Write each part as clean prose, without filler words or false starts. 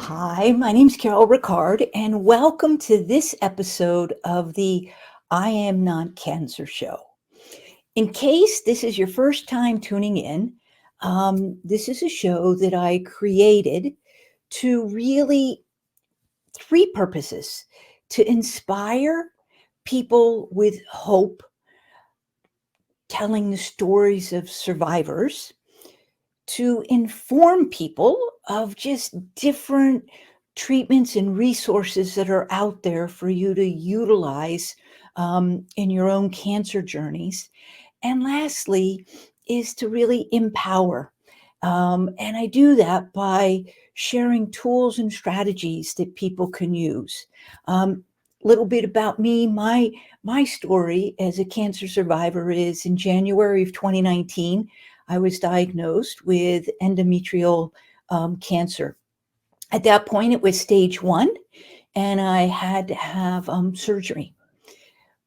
Hi, my name's Carol Ricard, and welcome to this episode of the I Am Not Cancer show. In case this is your first time tuning in, this is a show that I created to really three purposes: to inspire people with hope, telling the stories of survivors, to inform people of just different treatments and resources that are out there for you to utilize in your own cancer journeys. And lastly, is to really empower. And I do that by sharing tools and strategies that people can use. Little bit about me. My story as a cancer survivor is in January of 2019, I was diagnosed with endometrial cancer. At that point, it was stage 1, and I had to have surgery,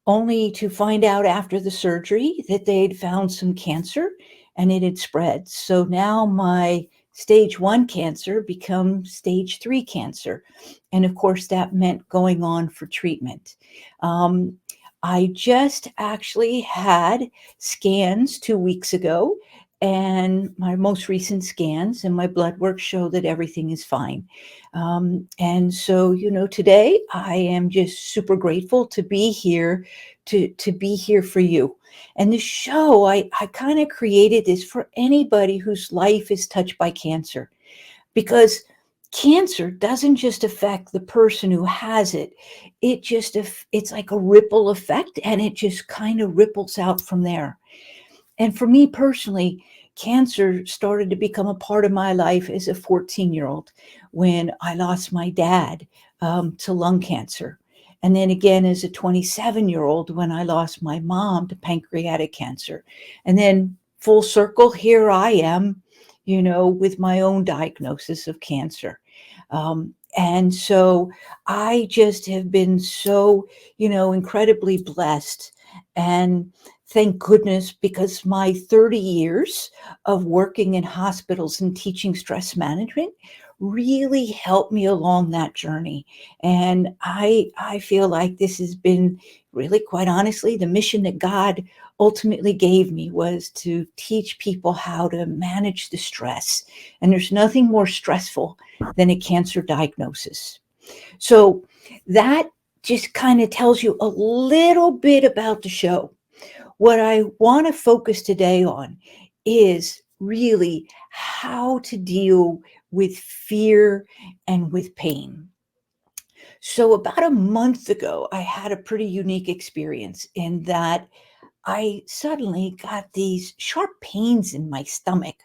only to find out after the surgery that they'd found some cancer and it had spread. So now my stage 1 cancer becomes stage 3 cancer. And of course, that meant going on for treatment. I just actually had scans 2 weeks ago, and my most recent scans and my blood work show that everything is fine. And so, today I am just super grateful to be here, to be here for you. And the show, I kind of created this for anybody whose life is touched by cancer, because cancer doesn't just affect the person who has it. It's like a ripple effect, and it just kind of ripples out from there. And for me personally, cancer started to become a part of my life as a 14-year-old when I lost my dad to lung cancer. And then again as a 27-year-old when I lost my mom to pancreatic cancer. And then full circle, here I am, with my own diagnosis of cancer. And so I just have been so, incredibly blessed. And thank goodness, because my 30 years of working in hospitals and teaching stress management really helped me along that journey. And I feel like this has been really, quite honestly, the mission that God ultimately gave me was to teach people how to manage the stress. And there's nothing more stressful than a cancer diagnosis. So that just kind of tells you a little bit about the show. What I want to focus today on is really how to deal with fear and with pain. So, about a month ago, I had a pretty unique experience in that I suddenly got these sharp pains in my stomach.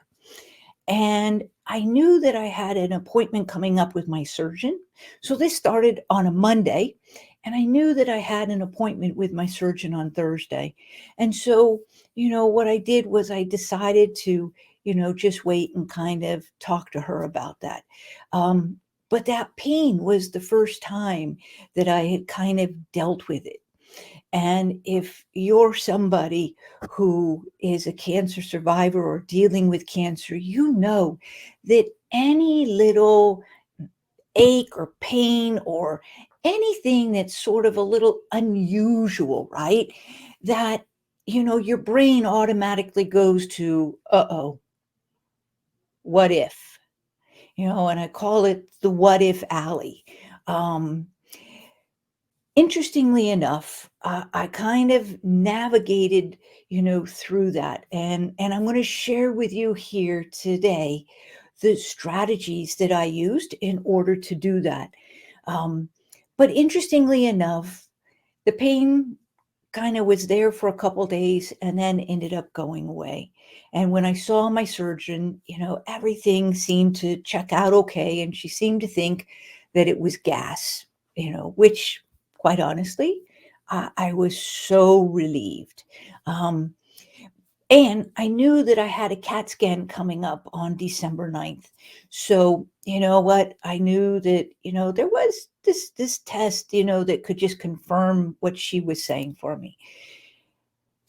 And I knew that I had an appointment coming up with my surgeon. So this started on a Monday, and I knew that I had an appointment with my surgeon on Thursday. And so, what I did was I decided to, just wait and kind of talk to her about that. But that pain was the first time that I had kind of dealt with it. And if you're somebody who is a cancer survivor or dealing with cancer, you know that any little ache or pain or anything that's sort of a little unusual, right? That, your brain automatically goes to, uh-oh, what if? And I call it the what if alley. Um, Interestingly enough, I kind of navigated, through that, and I'm going to share with you here today the strategies that I used in order to do that. Um, but interestingly enough, the pain kind of was there for a couple days and then ended up going away. And when I saw my surgeon, everything seemed to check out okay, and she seemed to think that it was gas, which quite honestly, I was so relieved. Um, and I knew that I had a CAT scan coming up on December 9th. So, you know what? I knew that, there was this test, that could just confirm what she was saying for me.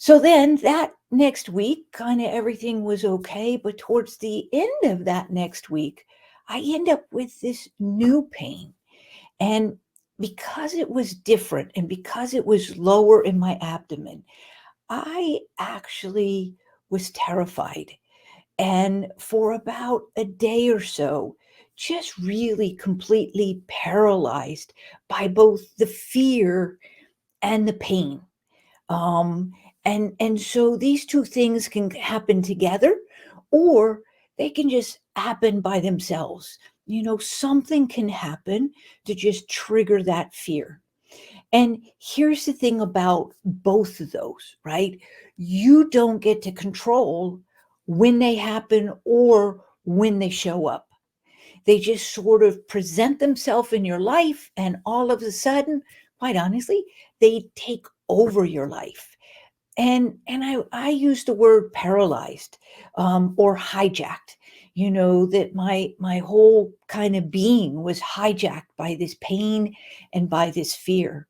So then that next week, kind of everything was okay. But towards the end of that next week, I end up with this new pain. And because it was different and because it was lower in my abdomen, I actually was terrified. And for about a day or so, just really completely paralyzed by both the fear and the pain. Um, and so these two things can happen together, or they can just happen by themselves. Something can happen to just trigger that fear. And here's the thing about both of those, right? You don't get to control when they happen or when they show up. They just sort of present themselves in your life, and all of a sudden, quite honestly, they take over your life. And I use the word paralyzed, or hijacked. That my whole kind of being was hijacked by this pain and by this fear.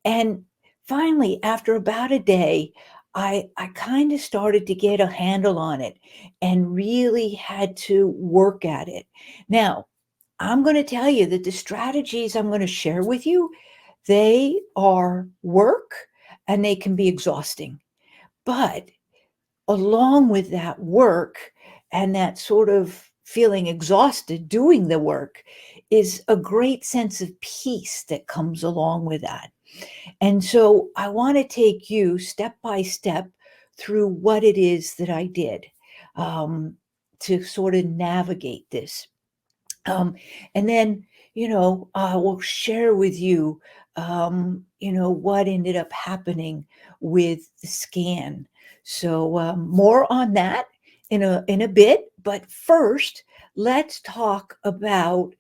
And finally, after about a day, I kind of started to get a handle on it and really had to work at it. Now, I'm going to tell you that the strategies I'm going to share with you, they are work and they can be exhausting. But along with that work and that sort of feeling exhausted doing the work is a great sense of peace that comes along with that. And so I want to take you step by step through what it is that I did, to sort of navigate this. Um, and then, I will share with you, what ended up happening with the scan. So more on that in a bit. But first, let's talk about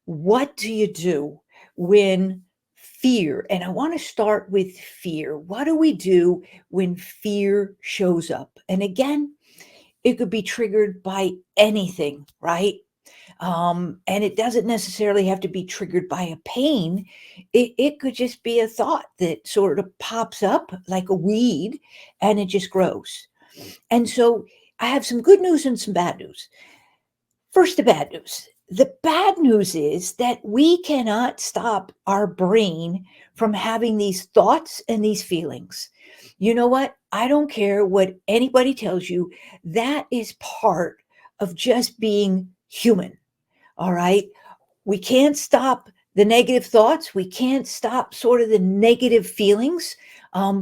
what do you do when fear, and I want to start with fear. What do we do when fear shows up? And again, it could be triggered by anything, right? And it doesn't necessarily have to be triggered by a pain. It could just be a thought that sort of pops up like a weed and it just grows. And so I have some good news and some bad news. First, the bad news. The bad news is that we cannot stop our brain from having these thoughts and these feelings. You know what? I don't care what anybody tells you. That is part of just being human. All right. We can't stop the negative thoughts. We can't stop sort of the negative feelings,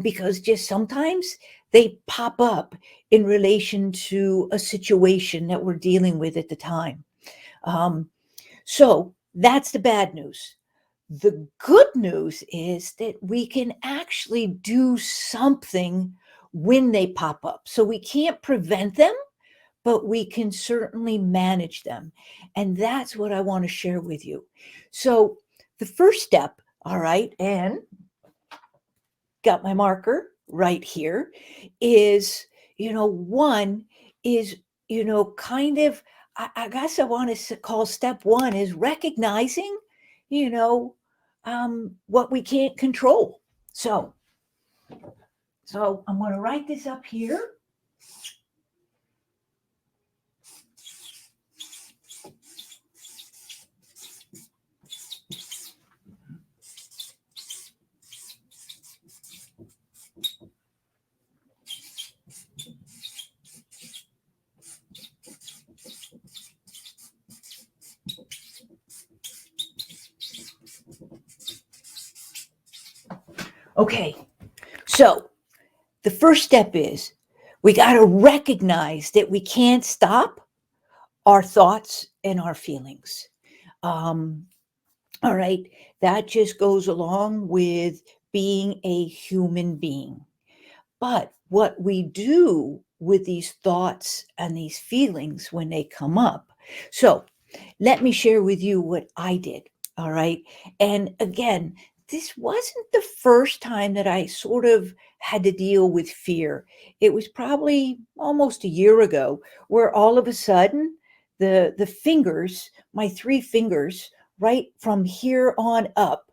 because just sometimes they pop up in relation to a situation that we're dealing with at the time. Um, so that's the bad news. The good news is that we can actually do something when they pop up. So we can't prevent them, but we can certainly manage them. And that's what I want to share with you. So the first step, all right, and got my marker right here, is, one is, kind of, I guess I want to call step one is recognizing, you know, what we can't control. So I'm going to write this up here. Okay, so the first step is we got to recognize that we can't stop our thoughts and our feelings. Um, all right, that just goes along with being a human being. But what we do with these thoughts and these feelings when they come up. So let me share with you what I did. All right. And again, this wasn't the first time that I sort of had to deal with fear. It was probably almost a year ago where all of a sudden the fingers, my three fingers, right from here on up,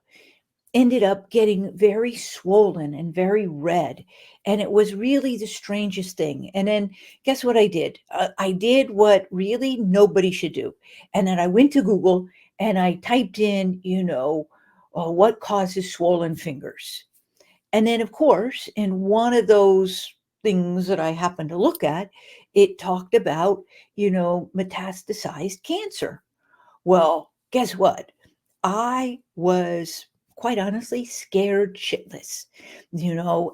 ended up getting very swollen and very red. And it was really the strangest thing. And then guess what I did? I did what really nobody should do. And then I went to Google and I typed in, what causes swollen fingers? And then, of course, in one of those things that I happened to look at, it talked about, metastasized cancer. Well, guess what? I was quite honestly scared shitless,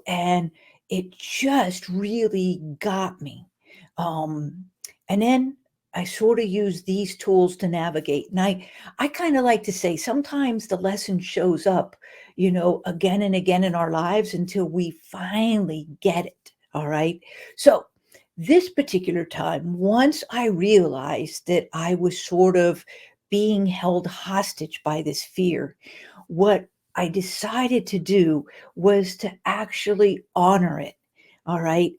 and it just really got me. Um, and then I sort of use these tools to navigate. And I kind of like to say sometimes the lesson shows up, again and again in our lives until we finally get it. All right. So this particular time, once I realized that I was sort of being held hostage by this fear, what I decided to do was to actually honor it. All right.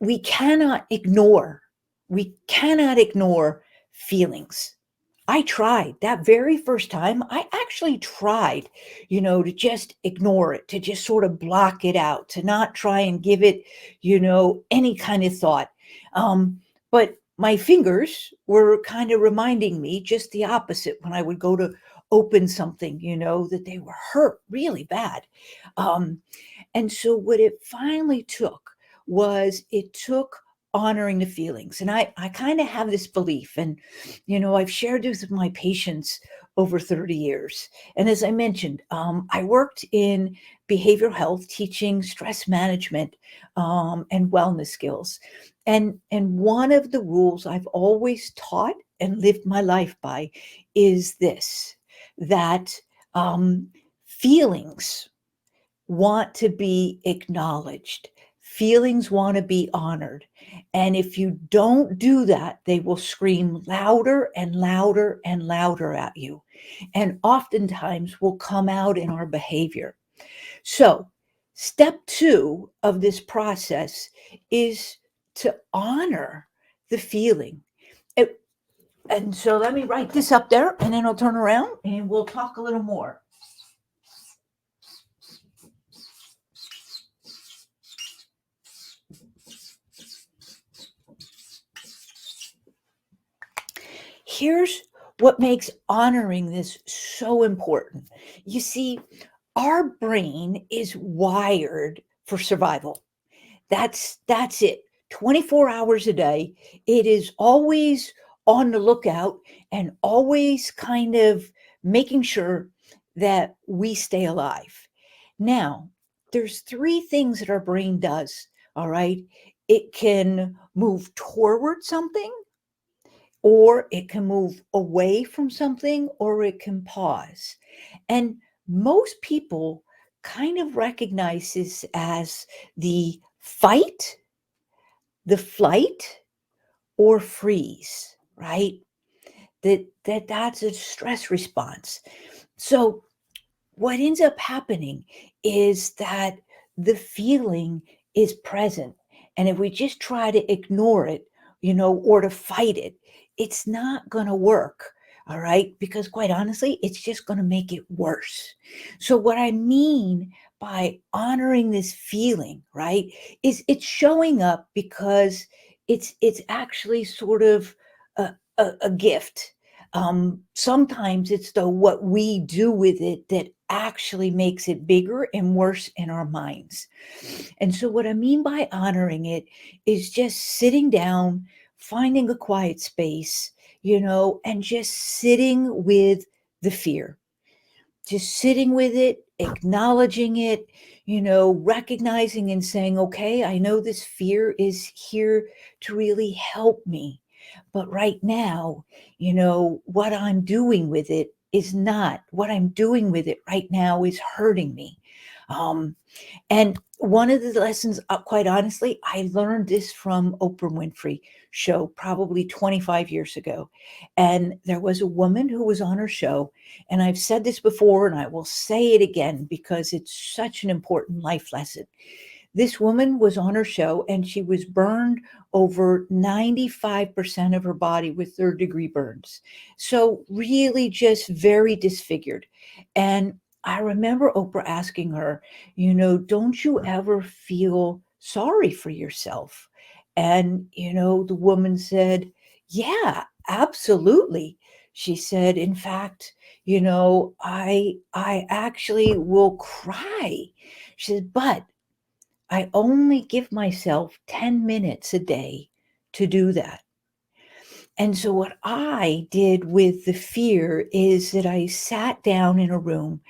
We cannot ignore feelings. I tried that very first time. I actually tried, to just ignore it, to just sort of block it out, to not try and give it, any kind of thought. But my fingers were kind of reminding me just the opposite when I would go to open something, that they were hurt really bad. Um, and so what it finally took was it took honoring the feelings. And I kind of have this belief, and, I've shared this with my patients over 30 years. And as I mentioned, I worked in behavioral health, teaching stress management and wellness skills. And one of the rules I've always taught and lived my life by is this, that feelings want to be acknowledged. Feelings want to be honored. And if you don't do that, they will scream louder and louder and louder at you. And oftentimes will come out in our behavior. So, step 2 of this process is to honor the feeling. And so let me write this up there and then I'll turn around and we'll talk a little more. Here's what makes honoring this so important. You see, our brain is wired for survival. That's it. 24 hours a day. It is always on the lookout and always kind of making sure that we stay alive. Now, there's 3 things that our brain does, all right? It can move toward something, or it can move away from something, or it can pause. And most people kind of recognize this as the fight, the flight, or freeze, right? That's a stress response. So what ends up happening is that the feeling is present. And if we just try to ignore it, or to fight it, it's not going to work. All right. Because quite honestly, it's just going to make it worse. So, what I mean by honoring this feeling, right, is it's showing up because it's actually sort of a gift. Sometimes it's what we do with it that actually makes it bigger and worse in our minds. And so, what I mean by honoring it is just sitting down, finding a quiet space, and just sitting with the fear, just sitting with it, acknowledging it, recognizing and saying, okay, I know this fear is here to really help me. But right now, what I'm doing with it is not. What I'm doing with it right now is hurting me. Um, and one of the lessons, quite honestly, I learned this from Oprah Winfrey show probably 25 years ago. And there was a woman who was on her show. And I've said this before, and I will say it again because it's such an important life lesson. This woman was on her show and she was burned over 95% of her body with 3rd-degree burns. So really just very disfigured. And I remember Oprah asking her, don't you ever feel sorry for yourself? And, the woman said, yeah, absolutely. She said, in fact, I actually will cry. She said, but I only give myself 10 minutes a day to do that. And so, what I did with the fear is that I sat down in a room,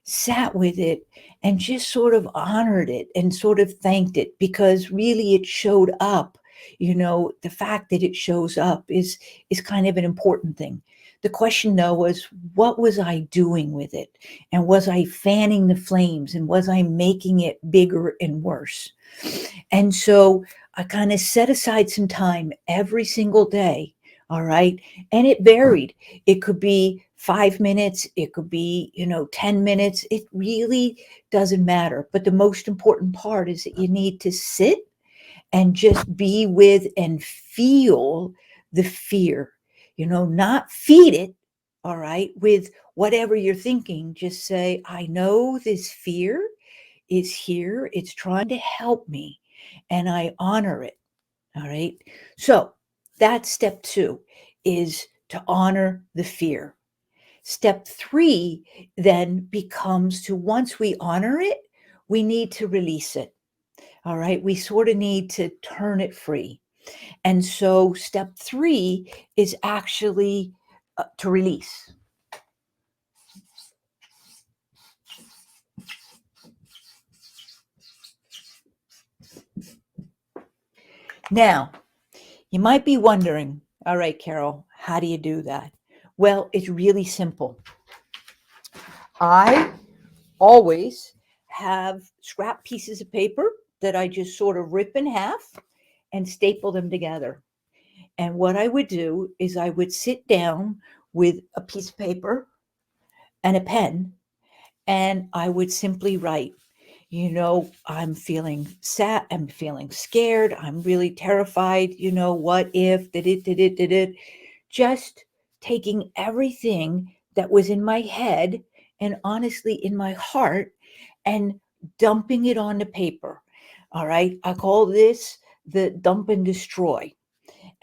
sat with it, and just sort of honored it and sort of thanked it because really it showed up. The fact that it shows up is kind of an important thing. The question though was, what was I doing with it? And was I fanning the flames and was I making it bigger and worse? And so I kind of set aside some time every single day. All right. And it varied. It could be 5 minutes, it could be, 10 minutes. It really doesn't matter. But the most important part is that you need to sit and just be with and feel the fear, not feed it. All right. With whatever you're thinking, just say, I know this fear is here. It's trying to help me, and I honor it. All right. So that's step 2 is to honor the fear. Step 3 then becomes to once we honor it, we need to release it. All right. We sort of need to turn it free. And so step 3 is actually to release. Now, you might be wondering, all right, Carol, how do you do that? Well, it's really simple. I always have scrap pieces of paper that I just sort of rip in half and staple them together. And what I would do is I would sit down with a piece of paper and a pen, and I would simply write, I'm feeling sad, I'm feeling scared, I'm really terrified, what if, did it, just taking everything that was in my head and honestly in my heart and dumping it onto paper. All right. I call this the dump and destroy.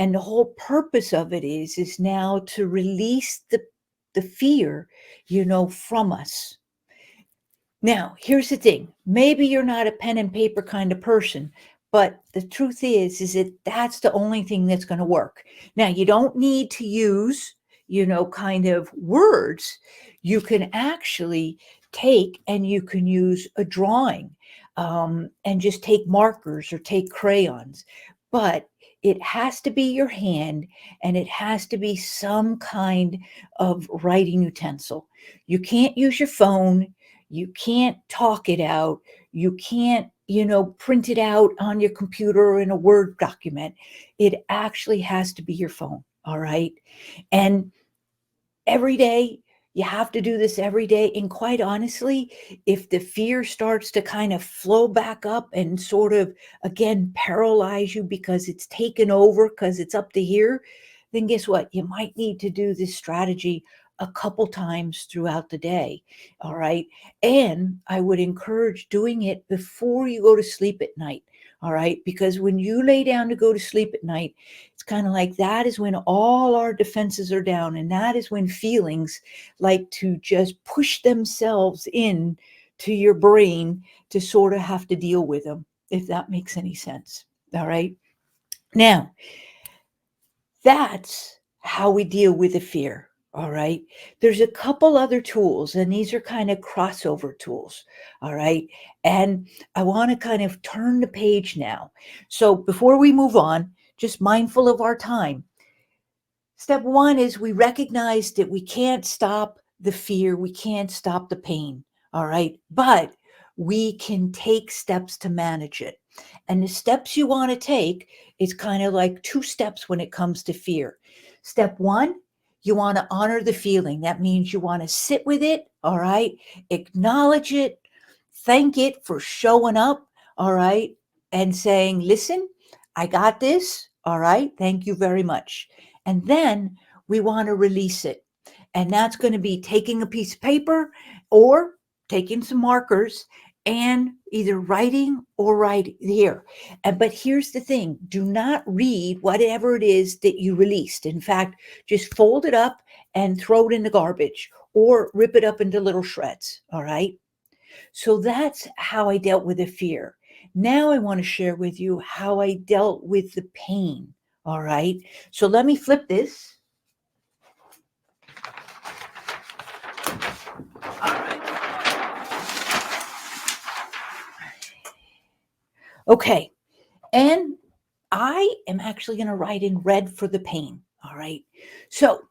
And the whole purpose of it is now to release the fear, from us. Now, here's the thing. Maybe you're not a pen and paper kind of person, but the truth is that that's the only thing that's going to work. Now, you don't need to use, kind of words. You can actually take and you can use a drawing and just take markers or take crayons. But it has to be your hand and it has to be some kind of writing utensil. You can't use your phone. You can't talk it out. You can't, print it out on your computer or in a Word document. It actually has to be your phone. All right. And every day, you have to do this every day. And quite honestly, if the fear starts to kind of flow back up and sort of, again, paralyze you because it's taken over, because it's up to here, then guess what? You might need to do this strategy a couple times throughout the day. All right. And I would encourage doing it before you go to sleep at night. All right. Because when you lay down to go to sleep at night, it's kind of like that is when all our defenses are down. And that is when feelings like to just push themselves in to your brain to sort of have to deal with them, if that makes any sense. All right. Now, that's how we deal with the fear. All right. There's a couple other tools, and these are kind of crossover tools. All right. And I want to kind of turn the page now. So before we move on, just mindful of our time. Step 1 is we recognize that we can't stop the fear, we can't stop the pain. All right. But we can take steps to manage it. And the steps you want to take is kind of like 2 steps when it comes to fear. Step 1, you want to honor the feeling. That means you want to sit with it. All right. Acknowledge it. Thank it for showing up. All right. And saying, listen, I got this. All right. Thank you very much. And then we want to release it. And that's going to be taking a piece of paper or taking some markers and either writing or right here. But here's the thing, do not read whatever it is that you released. In fact, just fold it up and throw it in the garbage or rip it up into little shreds. All right. So that's how I dealt with the fear. Now I want to share with you how I dealt with the pain. All right. So let me flip this. All right. Okay. And I am actually going to write in red for the pain. All right. So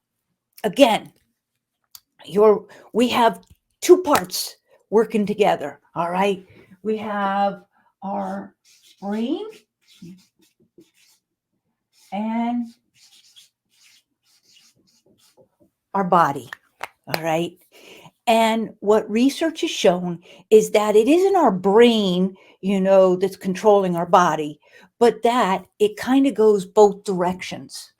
again, we have two parts working together. All right. We have our brain and our body. All right. And what research has shown is that it isn't our brain, that's controlling our body, but that it kind of goes both directions.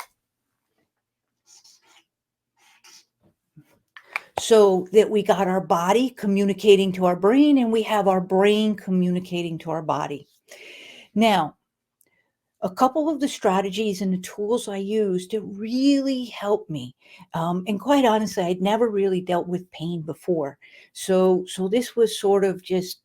So that we got our body communicating to our brain and we have our brain communicating to our body. Now, a couple of the strategies and the tools I used to really help me. And quite honestly, I'd never really dealt with pain before. So this was sort of just,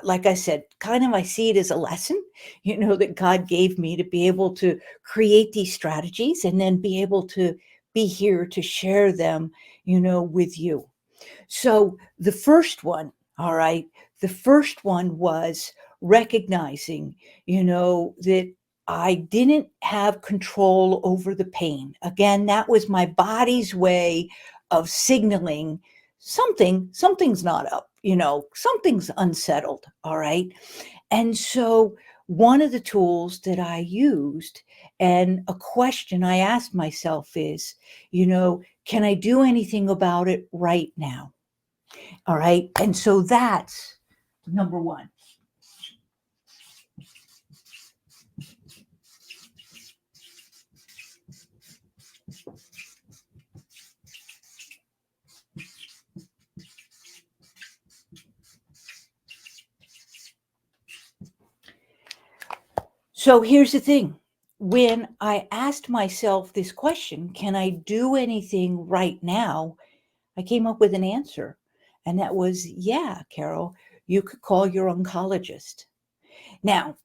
like I said, kind of I see it as a lesson, that God gave me to be able to create these strategies and then be able to be here to share them, with you. So the first one, all right, the first one was recognizing, that I didn't have control over the pain. Again, that was my body's way of signaling something's not up, something's unsettled, all right? And so one of the tools that I used and a question I asked myself is, can I do anything about it right now? All right. And so that's number one. So here's the thing. When I asked myself this question, can I do anything right now? I came up with an answer. And that was, yeah, Carol, you could call your oncologist. Now,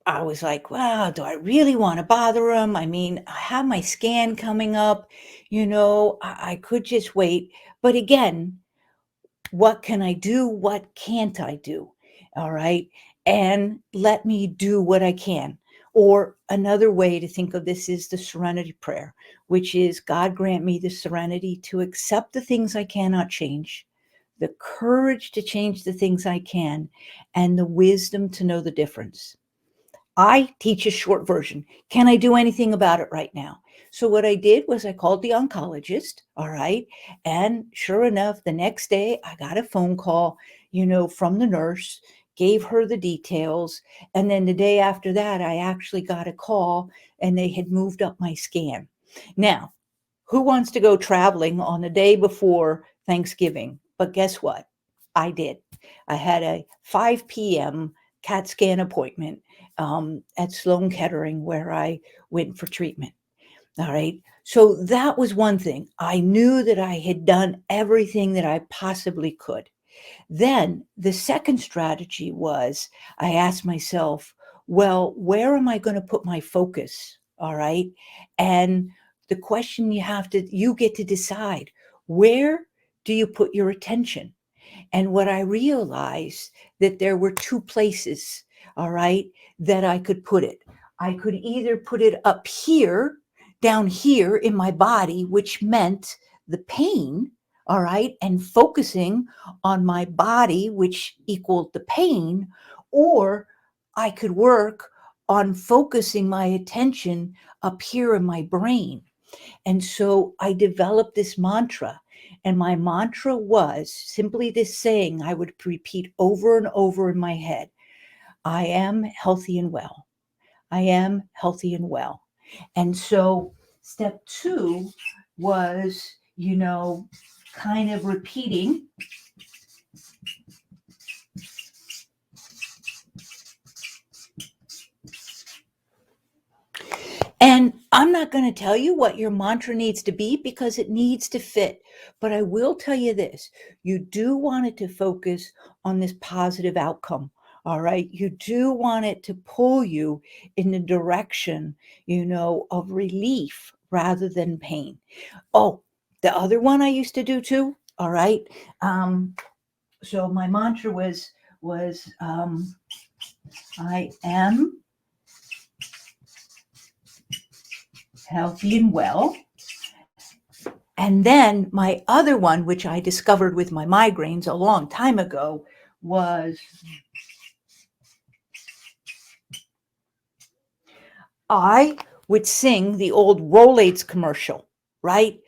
I was like, wow, do I really want to bother him? I mean, I have my scan coming up, I could just wait. But again, what can I do? What can't I do? All right. And let me do what I can. Or another way to think of this is the Serenity Prayer, which is God grant me the serenity to accept the things I cannot change, the courage to change the things I can, and the wisdom to know the difference. I teach a short version. Can I do anything about it right now? So what I did was I called the oncologist, all right? And sure enough, the next day I got a phone call, from the nurse, gave her the details. And then the day after that, I actually got a call and they had moved up my scan. Now, who wants to go traveling on the day before Thanksgiving? But guess what? I did. I had a 5 p.m. CAT scan appointment at Sloan Kettering where I went for treatment. All right. So that was one thing. I knew that I had done everything that I possibly could. Then the second strategy was I asked myself, well, where am I going to put my focus? All right. And the question you get to decide, where do you put your attention? And what I realized that there were two places, all right, that I could put it. I could either put it up here, down here in my body, which meant the pain, all right, and focusing on my body, which equaled the pain, or I could work on focusing my attention up here in my brain. And so I developed this mantra. And my mantra was simply this saying I would repeat over and over in my head: I am healthy and well. I am healthy and well. And so step two was, kind of repeating And I'm not going to tell you what your mantra needs to be because it needs to fit. But I will tell you this, you do want it to focus on this positive outcome. All right. You do want it to pull you in the direction, of relief rather than pain. Oh, the other one I used to do too. All right. So my mantra was I am healthy and well. And then my other one, which I discovered with my migraines a long time ago, was I would sing the old Rolaids commercial, right?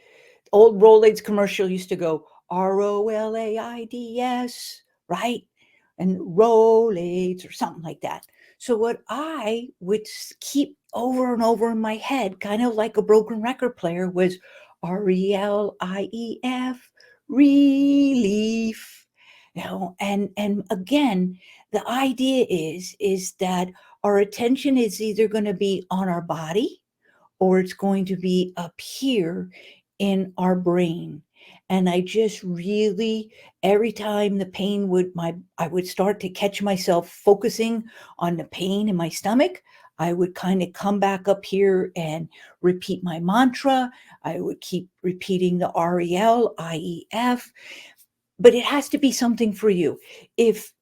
Old Rolaids commercial used to go Rolaids, right? And Rolaids or something like that. So what I would keep over and over in my head, kind of like a broken record player, was RELIEF, relief. And again, the idea is that our attention is either going to be on our body or it's going to be up here in our brain. And I just really, every time the pain I would start to catch myself focusing on the pain in my stomach. I would kind of come back up here and repeat my mantra. I would keep repeating the RELIEF, but it has to be something for you. If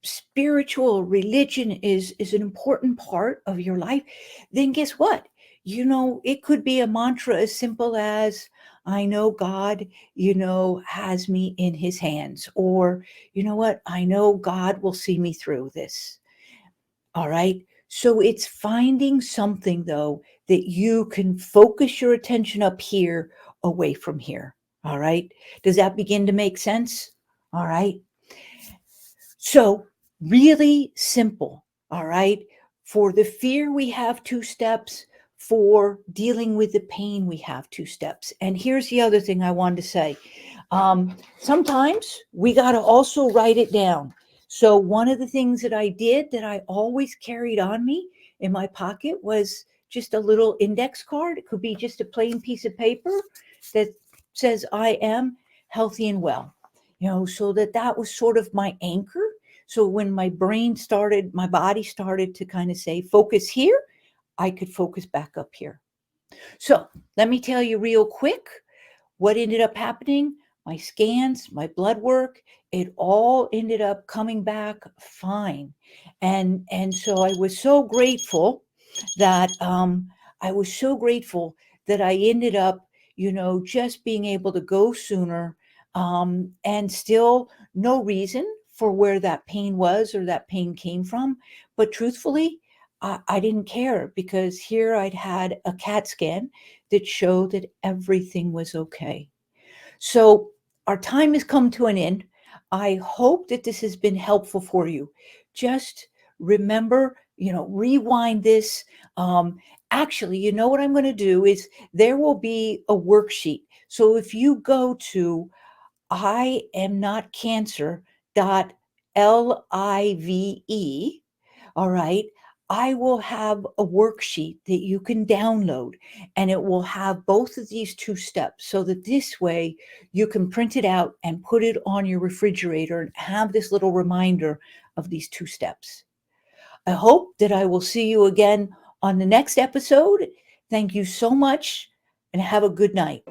spiritual religion is an important part of your life, then guess what? It could be a mantra as simple as I know God, has me in his hands, or you know what? I know God will see me through this. All right. So it's finding something, though, that you can focus your attention up here away from here. All right. Does that begin to make sense? All right. So, really simple. All right. For the fear, we have two steps. For dealing with the pain, we have two steps. And here's the other thing I wanted to say. Sometimes we got to also write it down. So one of the things that I did that I always carried on me in my pocket was just a little index card. It could be just a plain piece of paper that says I am healthy and well, so that was sort of my anchor. So when my body started to kind of say, focus here, I could focus back up here. So let me tell you real quick what ended up happening. My scans, my blood work, it all ended up coming back fine. And so I was so grateful that I ended up, just being able to go sooner, and still no reason for where that pain was or that pain came from. But truthfully, I didn't care because here I'd had a CAT scan that showed that everything was okay. So our time has come to an end. I hope that this has been helpful for you. Just remember, rewind this. Actually, what I'm going to do is there will be a worksheet. So if you go to iamnotcancer.live, all right, I will have a worksheet that you can download, and it will have both of these two steps so that this way you can print it out and put it on your refrigerator and have this little reminder of these two steps. I hope that I will see you again on the next episode. Thank you so much and have a good night.